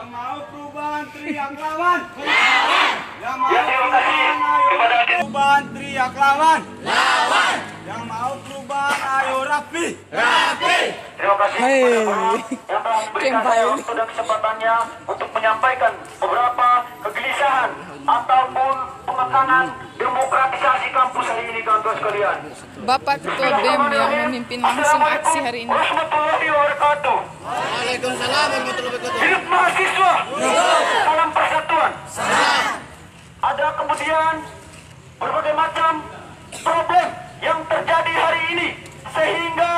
Yang mau perubahan teriak lawan. Yang mau perubahan teriak lawan. Yang mau perubahan ayo rapi. Terima kasih kepada Bapak yang telah memberikan saya waktu dan kesempatannya untuk menyampaikan beberapa kegelisahan ataupun pengekangan demokratisasi kampus hari ini, kawan-kawan sekalian. Bapak Ketua BEM yang memimpin langsung aksi hari ini. Warahmatullahi wabarakatuh. Waalaikumsalam warahmatullahi wabarakatuh. Hidup mahasiswa. Salam persatuan. Ada kemudian berbagai macam problem yang terjadi hari ini sehingga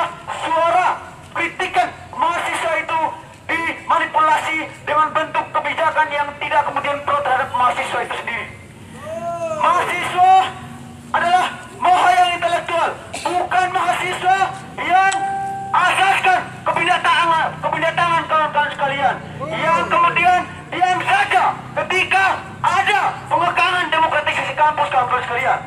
suara kritikan mahasiswa itu dimanipulasi dengan bentuk kebijakan yang tidak kemudian pro terhadap mahasiswa itu sendiri. Mahasiswa adalah moha yang intelektual, bukan mahasiswa yang asaskan kebidatangan kawan-kawan sekalian, yang kemudian diam saja ketika ada pengekangan demokratisasi kampus, kawan-kawan sekalian.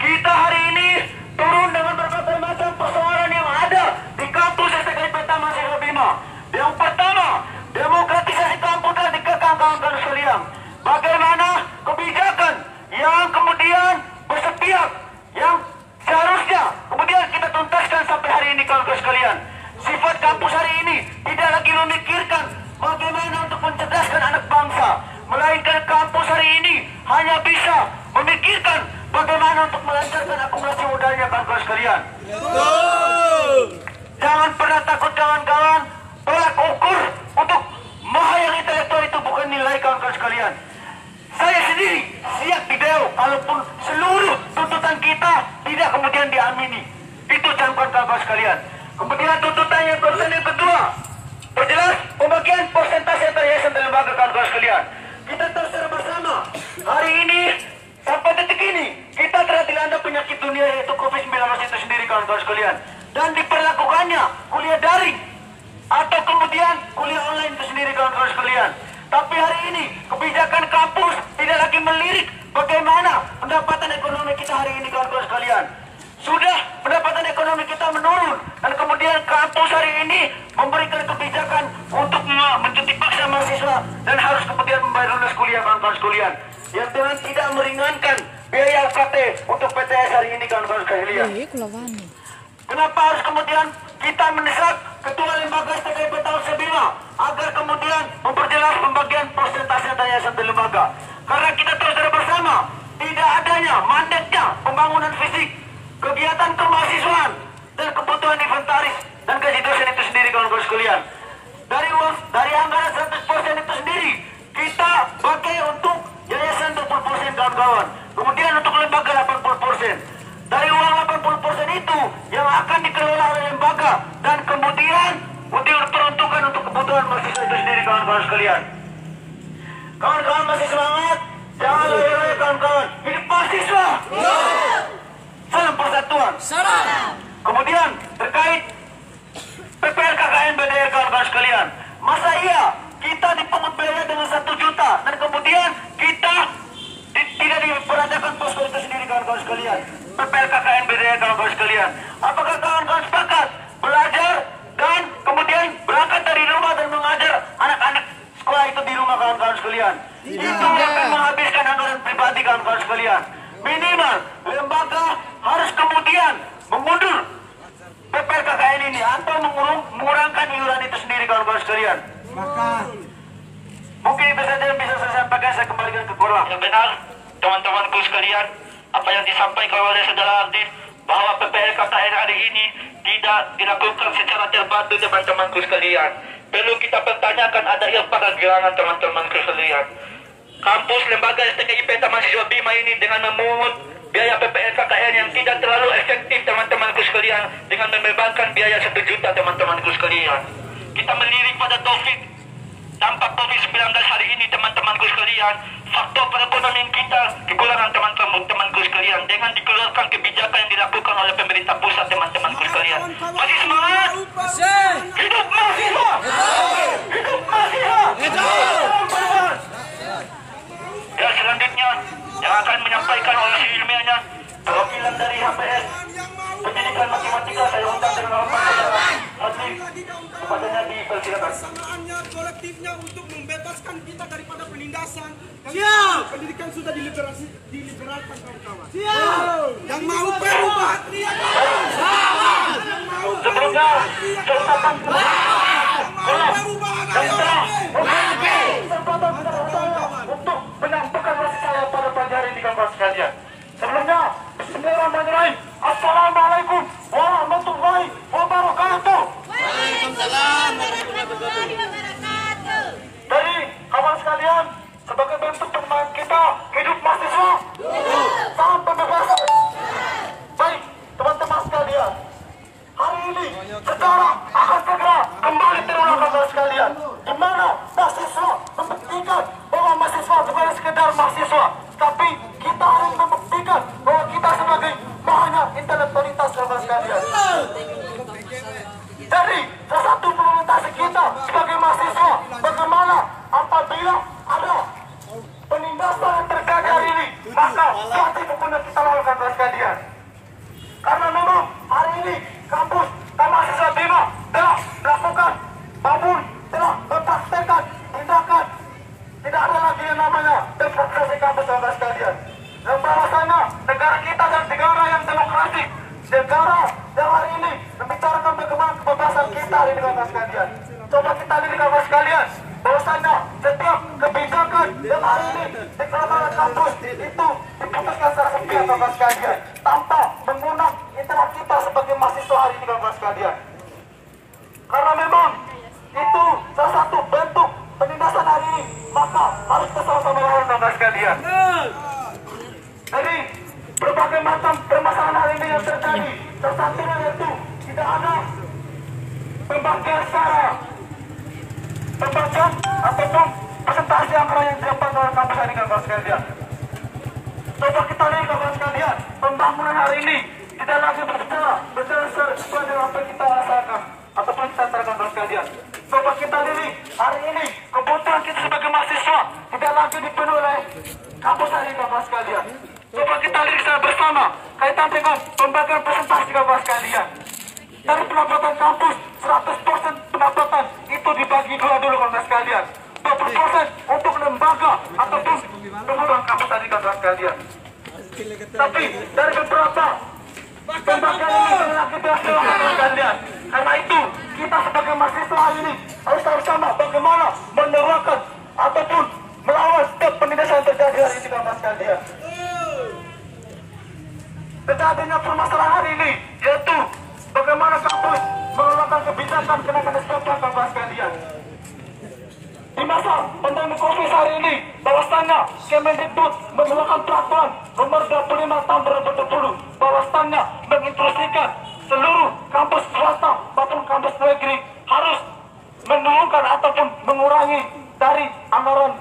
Kita hari ini turun dengan berbagai macam persoalan yang ada di kampus STKIP Mahasiswa Bima. Yang pertama, demokratisasi kampus telah dikekang, kawan-kawan sekalian. Bagaimana kebijakan yang kemudian bersetiap, yang seharusnya kemudian kita tuntaskan sampai hari ini, kawan-kawan sekalian. Sifat kampus hari ini tidak lagi memikirkan bagaimana untuk mencerdaskan anak bangsa, melainkan kampus hari ini hanya bisa memikirkan bagaimana untuk melancarkan akumulasi modalnya, kawan-kawan sekalian. Jangan pernah takut, kawan-kawan. Tolak ukur untuk moha yang intelektual itu bukan nilai, kawan-kawan sekalian. Saya sendiri siap dideo kalaupun seluruh tuntutan kita tidak kemudian diamini. Itu camkan, kawan-kawan sekalian. Kemudian tuntutan yang kedua, perjelas pembagian persentase antar yayasan dan lembaga, kawan-kawan sekalian. Kita terserah bersama hari ini sampai detik ini kita telah dilanda penyakit dunia yaitu COVID-19 itu sendiri, kawan-kawan sekalian. Dan diperlakukannya kuliah daring atau kemudian kuliah online itu sendiri, kawan-kawan sekalian. Tapi hari ini kebijakan kampus tidak lagi melirik bagaimana pendapatan ekonomi kita hari ini, kawan-kawan sekalian. Sudah pendapatan ekonomi kita menurun dan kemudian kampus hari ini memberikan kebijakan untuk mencuti paksa mahasiswa dan harus kemudian membayar lunas kuliah, kawan-kawan sekalian, yang dengan tidak meringankan biaya UKT untuk PTS hari ini, kawan-kawan sekalian. Kenapa harus kemudian kita mendesak Ketua Lembaga STKIP Mahasiswa Bima agar kemudian memperjelas pembagian persentase antar yayasan dan lembaga? Karena kita terus bersama tidak adanya mandatnya pembangunan fisik, kegiatan kemahasiswaan dan kebutuhan inventaris dan gaji dosen itu sendiri, kawan-kawan sekalian. Dari anggaran 100% itu sendiri kita pakai untuk yayasan 20%, kawan-kawan. Kemudian untuk lembaga 80%. Dari uang 80% itu yang akan dikelola oleh lembaga dan kemudian diperuntukkan untuk kebutuhan mahasiswa itu sendiri, kawan-kawan sekalian. Kawan-kawan masih semangat? Jangan loyo-loyo, kawan-kawan. Hidup mahasiswa. Salam persatuan. Kemudian terkait PPLKKN BDR, kawan-kawan sekalian. Masa iya kita dipungut biaya dengan 1 juta dan kemudian kita tidak diperadakan posko itu sendiri, kawan-kawan sekalian. PPLKKN BDR, kawan-kawan sekalian. Apakah kawan-kawan sepakat belajar dan kemudian berangkat dari rumah dan mengajar anak-anak sekolah itu di rumah, kawan-kawan sekalian? Itu akan menghabiskan anggaran pribadi, kawan-kawan sekalian. Minimal lembaga harus kemudian mengundur PPLKKN ini atau mengurangkan iuran itu sendiri, kawan-kawan sekalian. Mungkin itu saja yang bisa saya sampaikan. Saya kembalikan ke Korla. Yang benar, teman-temanku sekalian, apa yang disampaikan oleh saudara Ardi bahwa PPLKKN hari ini tidak dilakukan secara terpadu, teman-temanku sekalian. Perlu kita pertanyakan ada yang pada gerangan, teman-temanku sekalian. Kampus lembaga STKIP Mahasiswa Bima ini dengan memungut biaya PPLKKN yang tidak terlalu efektif, teman-temanku sekalian, dengan membebankan biaya 1 juta, teman-temanku sekalian. Kita melirik pada dampak COVID-19 hari ini, teman-temanku sekalian. Faktor perekonomian kita kekurangan, teman-temanku sekalian, dengan dikeluarkan kebijakan yang dilakukan oleh pemerintah pusat, teman-temanku sekalian. Masih semangat? Hidup mahasiswa! Hidup mahasiswa! Dan selanjutnya yang akan menyampaikan oleh ilmiahnya perwakilan dari HPS Pendidikan Matematika, saya undang dengan hormat saudara Hadri, kepadanya dipersilakan. prerogatifnya untuk membebaskan kita daripada penindasan. Siap. Pendidikan sudah diliberalkan kawan-kawan. Siap. Yang mau perubahan teriak. Yang mau perubahan teriak. Yang mau perubahan untuk menyampaikan rasa saya pada pagi hari ini kawan sekalian. Sebelumnya, bismillahirrahmanirrahim. Assalamualaikum warahmatullahi wabarakatuh. Waalaikumsalam warahmatullahi wabarakatuh. Jadi, kawan sekalian, sebagai bentuk perjuangan kita hidup mahasiswa, salam pembebasan. Baik, teman-teman sekalian, hari ini sekarang akan segera kembali terulang kawan sekalian, di mana mahasiswa membuktikan bahwa mahasiswa bukan sekedar mahasiswa, tapi kita harus membuktikan bahwa kita sebagai mahanya intelektualitas kawan sekalian. Dari salah satu implementasi kita sebagai mahasiswa, bagaimana apabila ada penindasan yang terjadi hari ini, maka wajib hukumnya kita lakukan kawan sekalian. Karena memang hari ini kampus dan mahasiswa BIMA telah melakukan maupun telah mempraktekkan tindakan. Tidak ada lagi yang namanya demokrasi kampus kawan sekalian. Yang bahwasanya negara kita adalah negara yang demokratik, negara yang hari ini membicarakan bagaimana kebebasan kita hari ini kawan sekalian. Coba kita lihat kawan sekalian, bahwasanya setiap kebijakan yang hari ini di keamanan kampus itu diputuskan secara sepihak kawan sekalian, tanpa mengundang interaksi kita sebagai mahasiswa hari ini kawan sekalian. Karena memang itu salah satu bentuk penindasan hari ini, maka harus kita sama-sama lawan kawan sekalian. Jadi berbagai macam permasalahan hari ini yang terjadi, salah satunya yaitu tidak ada pembagian secara pembagian ataupun presentasi anggaran yang didapat oleh kampus hari ini kawan sekalian. Coba kita lihat kawan sekalian, pembangunan hari ini tidak lagi berjalan sesuai dengan apa yang kita rasakan ataupun kita rasakan kawan sekalian. Coba kita lihat hari ini kebutuhan kita sebagai mahasiswa tidak lagi dipenuhi oleh kampus hari ini kawan sekalian. Coba kita lihat secara bersama kaitan dengan pembagian presentasi kawan sekalian. Dari pendapatan kampus 100% pendapatan itu dibagi dua dulu kawan sekalian. 20% untuk lembaga ataupun pengembangan kampus tadi kawan sekalian. Tapi dari beberapa pembagian ini tidak lagi dihasilkan kawan sekalian. Karena itu kita sebagai mahasiswa hari ini harus sama-sama bagaimana menerapkan ataupun melawan setiap penindasan yang terjadi hari ini kawan sekalian. Terjadinya permasalahan hari ini yaitu bagaimana kampus mengeluarkan kebijakan kenaikan SPP kawan sekalian. Di masa pandemi COVID hari ini, bahwasannya Kemendikbud mengeluarkan peraturan nomor 25 tahun 2020 bahwasannya menginstruksikan seluruh kampus swasta maupun kampus negeri harus menurunkan ataupun mengurangi dari anggaran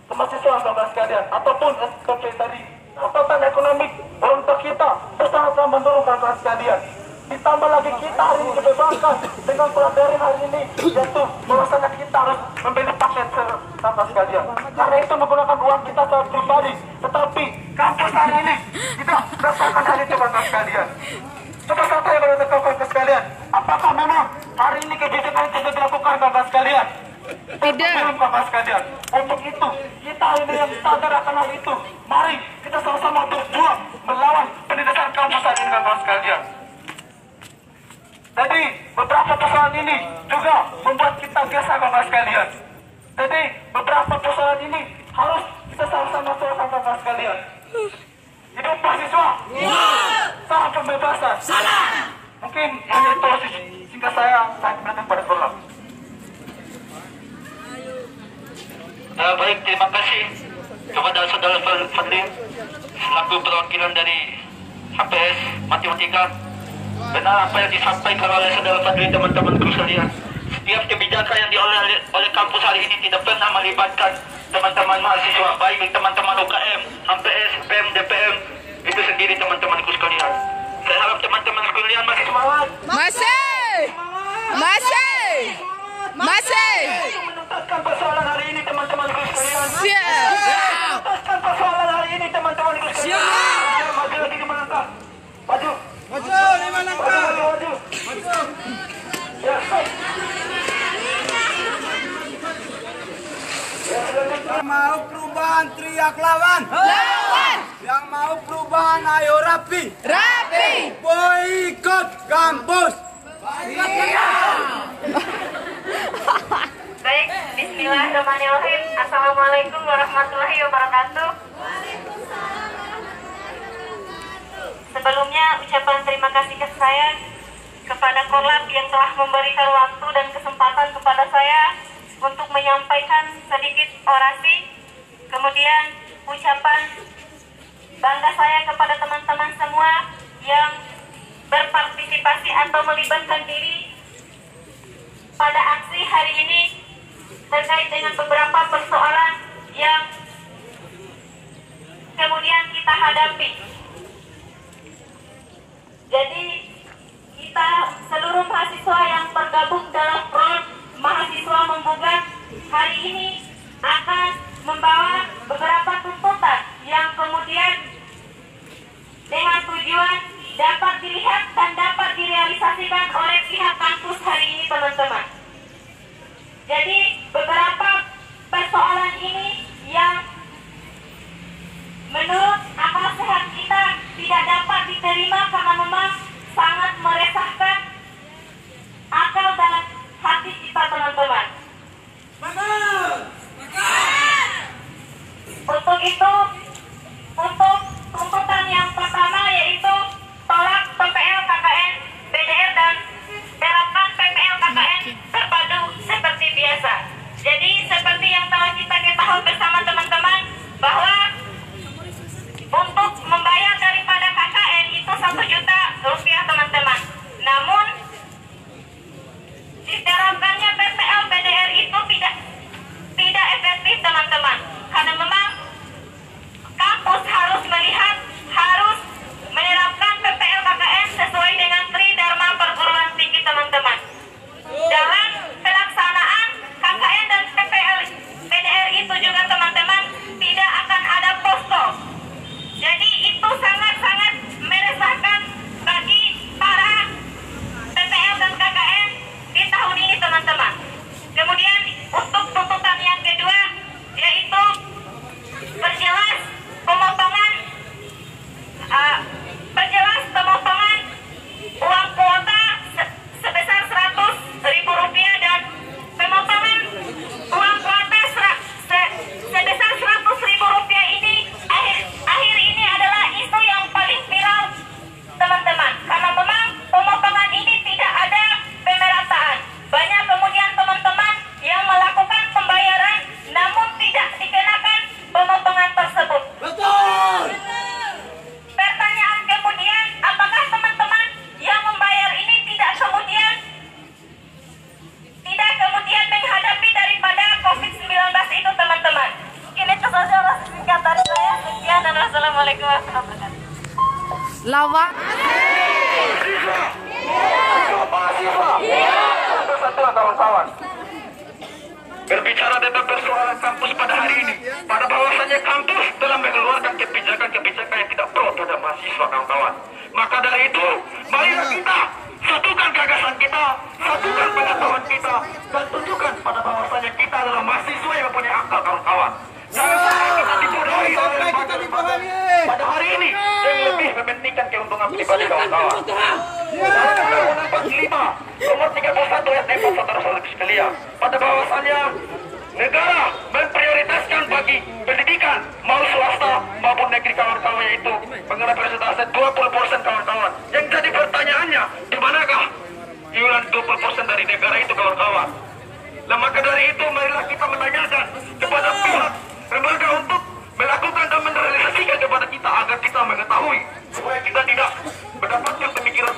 kemahasiswaan kawan sekalian ataupun SPP tadi. Kekuatan ekonomi untuk kita sangat menurunkan kawan sekalian. Ditambah lagi kita hari ini dibebaskan dengan pelajaran hari ini, yaitu bahwasanya kita harus membeli paket sama sekalian. Karena itu menggunakan uang kita secara pribadi, tetapi kampus hari ini tidak merasakan hal itu kawan sekalian. Coba saya tanya kepada kawan sekalian, apakah memang hari ini kebijakan itu sudah dilakukan kawan sekalian? Tidak. Belum kawan sekalian. Untuk itu kita hari ini yang sadar akan hal itu. Mari kita sama-sama berjuang melawan penindasan kampus hari ini kawan sekalian. Jadi beberapa persoalan ini juga membuat kita gelisah kawan sekalian. Jadi beberapa persoalan ini harus kita sama-sama selesaikan kawan sekalian. Hidup mahasiswa, salam pembebasan. Mungkin hanya itu singkat saya berikan pada kolam. Baik, terima kasih kepada saudara Fadli selaku perwakilan dari HPS Matematika. Benar apa yang disampaikan oleh saudara Fadli, teman-temanku sekalian. Setiap kebijakan yang diolah oleh kampus hari ini tidak pernah melibatkan teman-teman mahasiswa, baik teman-teman UKM, HPS, PM, DPM, itu sendiri teman-temanku sekalian. Saya harap teman-teman sekalian masih semangat. Masih. Menuntaskan persoalan hari ini teman-temanku sekalian. Siap. Menuntaskan persoalan hari ini teman-temanku sekalian. Siap. Maju lagi ke melangkah. Maju. Maju, 5 langkah. Maju. Ya. Mau perubahan teriak lawan. Lawan! Yang mau perubahan ayo rapi. Rapi! Boikot kampus. Baik, bismillahirrahmanirrahim. Assalamualaikum warahmatullahi wabarakatuh. Sebelumnya ucapan terima kasih ke saya kepada Korlap yang telah memberikan waktu dan kesempatan kepada saya untuk menyampaikan sedikit orasi. Kemudian ucapan bangga saya kepada teman-teman semua yang berpartisipasi atau melibatkan diri pada aksi hari ini terkait dengan beberapa persoalan yang kemudian kita hadapi. Jadi kita seluruh mahasiswa yang tergabung dalam front mahasiswa menggugat hari ini akan membawa beberapa tuntutan yang kemudian dengan tujuan dapat dilihat dan dapat direalisasikan oleh pihak kampus hari ini, teman-teman. Jadi beberapa persoalan ini yang menurut akal sehat kita tidak dapat diterima karena memang sangat meresahkan akal dan hati kita, teman-teman. Untuk itu, untuk tuntutan yang pertama yaitu tolak PPL KKN BDR dan terapkan PPL KKN terpadu seperti biasa. Jadi seperti yang telah kita ketahui bersama teman-teman bahwa untuk membayar daripada KKN itu 1 juta rupiah, teman-teman. Namun diterapkannya PPL BDR itu tidak efektif, teman-teman. Karena memang kampus harus menerapkan PPL KKN sesuai dengan Tridharma Perguruan Tinggi, teman-teman. Dalam pelaksanaan KKN dan PPL BDR itu juga, teman-teman, tidak akan ada posko. Jadi itu sangat-sangat meresahkan bagi para PPL dan KKN di tahun ini, teman-teman. Kemudian untuk tuntutan yang kedua yaitu perjelas pemotongan uang kuota sebesar 100.000 rupiah dan pemotongan uang kuota sebesar 100.000 rupiah ini akhir ini adalah isu yang paling viral, teman-teman, karena memang pemotongan ini tidak ada pemerataan. Banyak kemudian teman-teman yang melakukan pembayaran namun tidak dikenakan pemotongan tersebut. Betul. Pertanyaan kemudian, apakah teman-teman yang membayar ini tidak kemudian menghadapi daripada COVID-19 itu, teman-teman? Mungkin itu saja singkat dari saya. Sekian dan wassalamualaikum warahmatullahi wabarakatuh. Lawak! Satu kawan-kawan. Berbicara tentang persoalan kampus pada hari ini, pada bahwasannya kampus telah mengeluarkan kebijakan yang tidak pro terhadap mahasiswa, kawan-kawan. Maka dari itu, marilah kita satukan gagasan kita, satukan pengetahuan kita, dan tunjukkan pada bahwasannya kita adalah mahasiswa yang mempunyai akal, kawan-kawan. Jangan sampai kita dibodohi oleh lembaga pada hari ini yang lebih mementingkan keuntungan pribadi, kawan-kawan. Dalam Undang-Undang 45 nomor 31 ayat 4, saudara-saudara sekalian, pada bahwasannya negara memprioritaskan bagi pendidikan mau swasta maupun negeri, kawan-kawan, yaitu mengenai persentase 20%, kawan-kawan. Yang jadi pertanyaannya, di manakah iuran 20% dari negara itu, kawan-kawan? Maka dari itu marilah kita menanyakan kepada pihak lembaga untuk melakukan dan merealisasikan kepada kita agar kita mengetahui supaya kita tidak mendapatkan pemikiran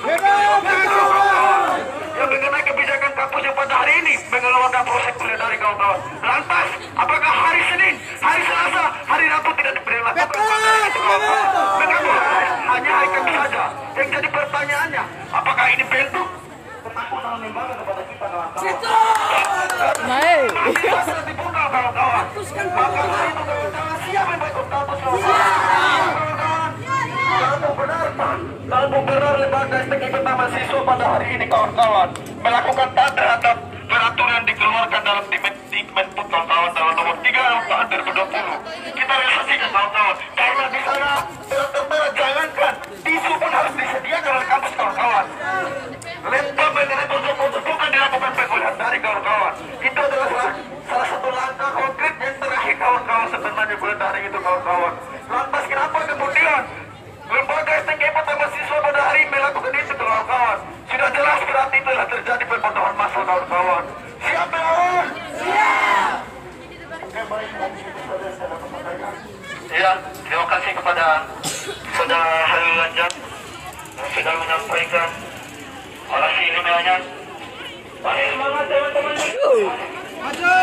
yang mengenai kebijakan kampus yang pada hari ini mengeluarkan proses kuliah dari, kawan-kawan. Lantas, apakah hari Senin, hari Selasa, hari Rabu tidak diberlakukan pada itu, kawan-kawan? Mengapa hanya hari Kamis saja? Yang jadi pertanyaannya, apakah ini bentuk ketakutan lembaga kepada kita, kawan-kawan? Baik. Sudah dibuka, kawan-kawan. Maka dari itu jangan siap memboikot kampus, kawan-kawan. Kalau benar lembaga eksekutif mahasiswa pada hari ini, kawan-kawan, melakukan terhadap peraturan dikeluarkan dalam Dikmenput kawan-kawan dalam nomor 3 tahun 2020. Kita realisasikan kawan-kawan, karena di sana tentara jangankan tisu pun harus disediakan oleh kampus kawan-kawan. Lempar mengenai pojok-pojok bukan dilakukan pengolahan dari kawan-kawan. Itu adalah salah satu langkah konkret yang terakhir kawan-kawan sebenarnya bulan daring itu kawan-kawan. Lantas kenapa kemudian lembaga STKP mahasiswa pada hari melakukan itu kawan-kawan? Sudah jelas berarti telah terjadi pembodohan massal kawan-kawan. Siap melawan? Siap! Ya, terima kasih kepada Saudara Halil Lanjang yang sudah menyampaikan orasi ilmiahnya. Mari semangat teman-teman. Maju!